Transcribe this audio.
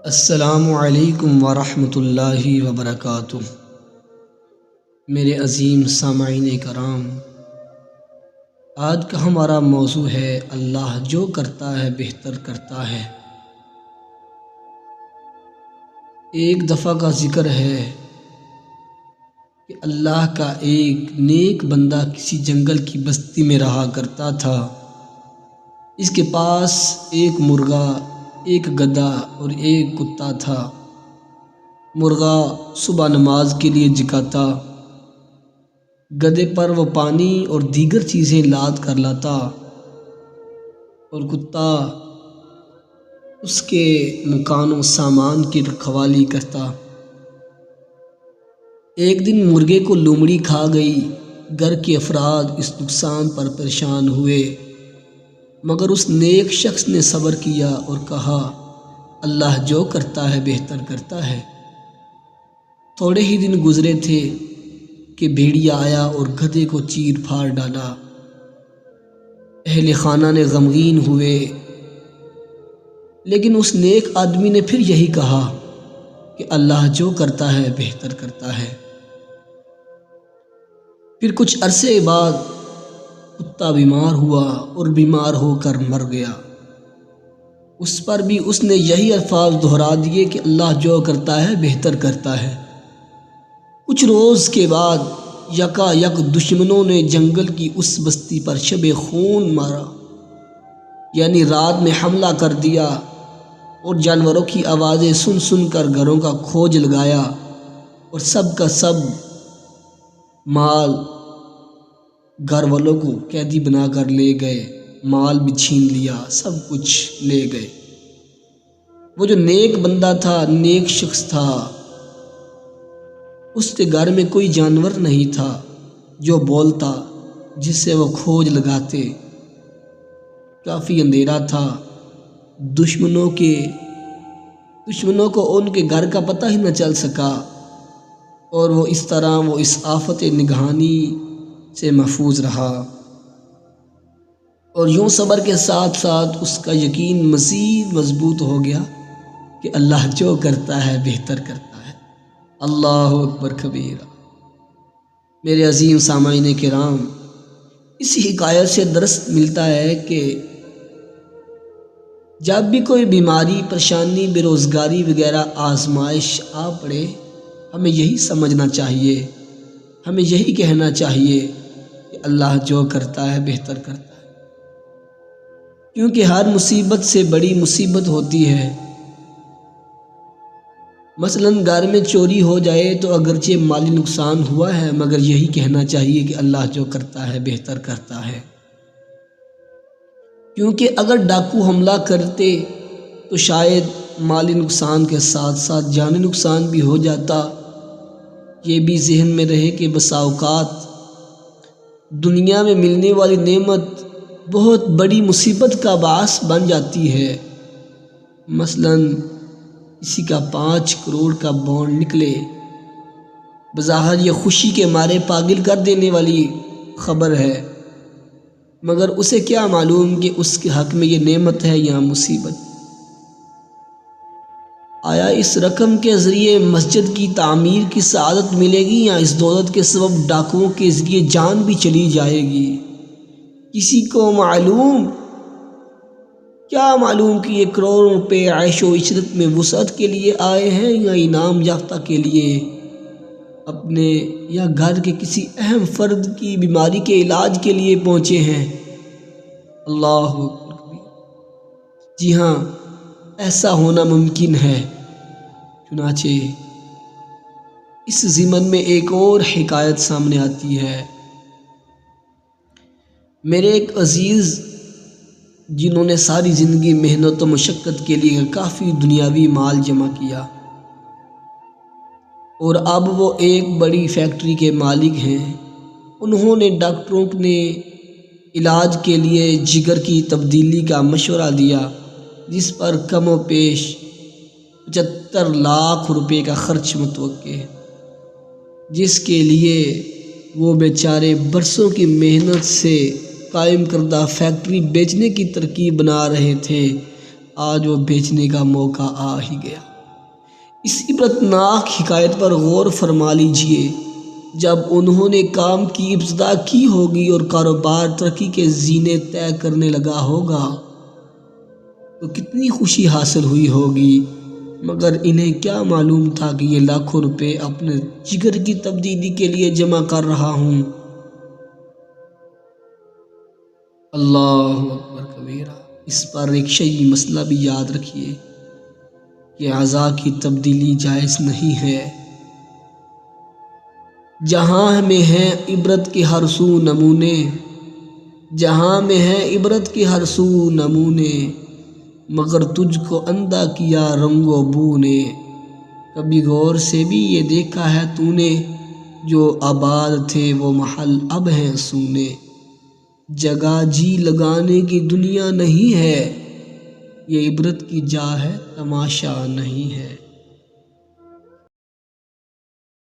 السلام علیکم ورحمۃ اللہ وبرکاتہ۔ میرے عظیم سامعین کرام، آج کا ہمارا موضوع ہے اللہ جو کرتا ہے بہتر کرتا ہے۔ ایک دفعہ کا ذکر ہے کہ اللہ کا ایک نیک بندہ کسی جنگل کی بستی میں رہا کرتا تھا۔ اس کے پاس ایک مرغا، ایک گدھا اور ایک کتا تھا۔ مرغا صبح نماز کے لیے جگاتا، گدھے پر وہ پانی اور دیگر چیزیں لاد کر لاتا اور کتا اس کے مکان و سامان کی رکھوالی کرتا۔ ایک دن مرغے کو لومڑی کھا گئی۔ گھر کے افراد اس نقصان پر پریشان ہوئے، مگر اس نیک شخص نے صبر کیا اور کہا اللہ جو کرتا ہے بہتر کرتا ہے۔ تھوڑے ہی دن گزرے تھے کہ بھیڑیا آیا اور گدھے کو چیر پھاڑ ڈالا۔ اہل خانہ نے غمگین ہوئے، لیکن اس نیک آدمی نے پھر یہی کہا کہ اللہ جو کرتا ہے بہتر کرتا ہے۔ پھر کچھ عرصے بعد کتا بیمار ہوا اور بیمار ہو کر مر گیا۔ اس پر بھی اس نے یہی الفاظ دہرا دیے کہ اللہ جو کرتا ہے بہتر کرتا ہے۔ کچھ روز کے بعد یکا یک دشمنوں نے جنگل کی اس بستی پر شب خون مارا، یعنی رات میں حملہ کر دیا اور جانوروں کی آوازیں سن سن کر گھروں کا کھوج لگایا اور سب کا سب مال گھر والوں کو قیدی بنا کر لے گئے، مال بھی چھین لیا، سب کچھ لے گئے۔ وہ جو نیک بندہ تھا، نیک شخص تھا، اس کے گھر میں کوئی جانور نہیں تھا جو بولتا، جس سے وہ کھوج لگاتے۔ کافی اندھیرا تھا، دشمنوں کو ان کے گھر کا پتہ ہی نہ چل سکا، اور وہ اس طرح اس آفت نگہانی سے محفوظ رہا۔ اور یوں صبر کے ساتھ ساتھ اس کا یقین مزید مضبوط ہو گیا کہ اللہ جو کرتا ہے بہتر کرتا ہے۔ اللہ اکبر کبیرہ۔ میرے عظیم سامعین کرام، اس حکایت سے درس ملتا ہے کہ جب بھی کوئی بیماری، پریشانی، بے روزگاری وغیرہ آزمائش آ پڑے، ہمیں یہی سمجھنا چاہیے، ہمیں یہی کہنا چاہیے کہ اللہ جو کرتا ہے بہتر کرتا ہے، کیونکہ ہر مصیبت سے بڑی مصیبت ہوتی ہے۔ مثلاً گھر میں چوری ہو جائے تو اگرچہ مالی نقصان ہوا ہے، مگر یہی کہنا چاہیے کہ اللہ جو کرتا ہے بہتر کرتا ہے، کیونکہ اگر ڈاکو حملہ کرتے تو شاید مالی نقصان کے ساتھ ساتھ جانی نقصان بھی ہو جاتا۔ یہ بھی ذہن میں رہے کہ بسا اوقات دنیا میں ملنے والی نعمت بہت بڑی مصیبت کا باعث بن جاتی ہے۔ مثلاً کسی کا 5 کروڑ کا بانڈ نکلے، بظاہر یہ خوشی کے مارے پاگل کر دینے والی خبر ہے، مگر اسے کیا معلوم کہ اس کے حق میں یہ نعمت ہے یا مصیبت۔ آیا اس رقم کے ذریعے مسجد کی تعمیر کی سعادت ملے گی یا اس دولت کے سبب ڈاکوؤں کے ذریعے جان بھی چلی جائے گی؟ کسی کو معلوم؟ کیا معلوم کہ یہ کروڑوں روپے عیش و عشرت میں وسعت کے لیے آئے ہیں یا انعام یافتہ کے لیے، اپنے یا گھر کے کسی اہم فرد کی بیماری کے علاج کے لیے پہنچے ہیں۔ اللہ اکبر۔ جی ہاں، ایسا ہونا ممکن ہے۔ چنانچہ اس ضمن میں ایک اور حکایت سامنے آتی ہے۔ میرے ایک عزیز جنہوں نے ساری زندگی محنت و مشقت کے لیے کافی دنیاوی مال جمع کیا اور اب وہ ایک بڑی فیکٹری کے مالک ہیں، انہوں نے ڈاکٹروں نے علاج کے لیے جگر کی تبدیلی کا مشورہ دیا، جس پر کم و بیش 75 لاکھ روپے کا خرچ متوقع ہے، جس کے لیے وہ بیچارے برسوں کی محنت سے قائم کردہ فیکٹری بیچنے کی ترکیب بنا رہے تھے۔ آج وہ بیچنے کا موقع آ ہی گیا۔ اس عبرتناک حکایت پر غور فرما لیجئے۔ جب انہوں نے کام کی ابتدا کی ہوگی اور کاروبار ترقی کے زینے طے کرنے لگا ہوگا تو کتنی خوشی حاصل ہوئی ہوگی، مگر انہیں کیا معلوم تھا کہ یہ لاکھوں روپے اپنے جگر کی تبدیلی کے لیے جمع کر رہا ہوں۔ اللہ اکبر کبیرہ۔ اس پر ایک شیعی مسئلہ بھی یاد رکھیے کہ اعضاء کی تبدیلی جائز نہیں ہے۔ جہاں میں ہیں عبرت کے ہر سو نمونے، جہاں میں ہیں عبرت کے ہر سو نمونے، مگر تجھ کو اندھا کیا رنگ و بو نے۔ کبھی غور سے بھی یہ دیکھا ہے تو نے، جو آباد تھے وہ محل اب ہیں سونے۔ جگہ جی لگانے کی دنیا نہیں ہے، یہ عبرت کی جا ہے تماشا نہیں ہے۔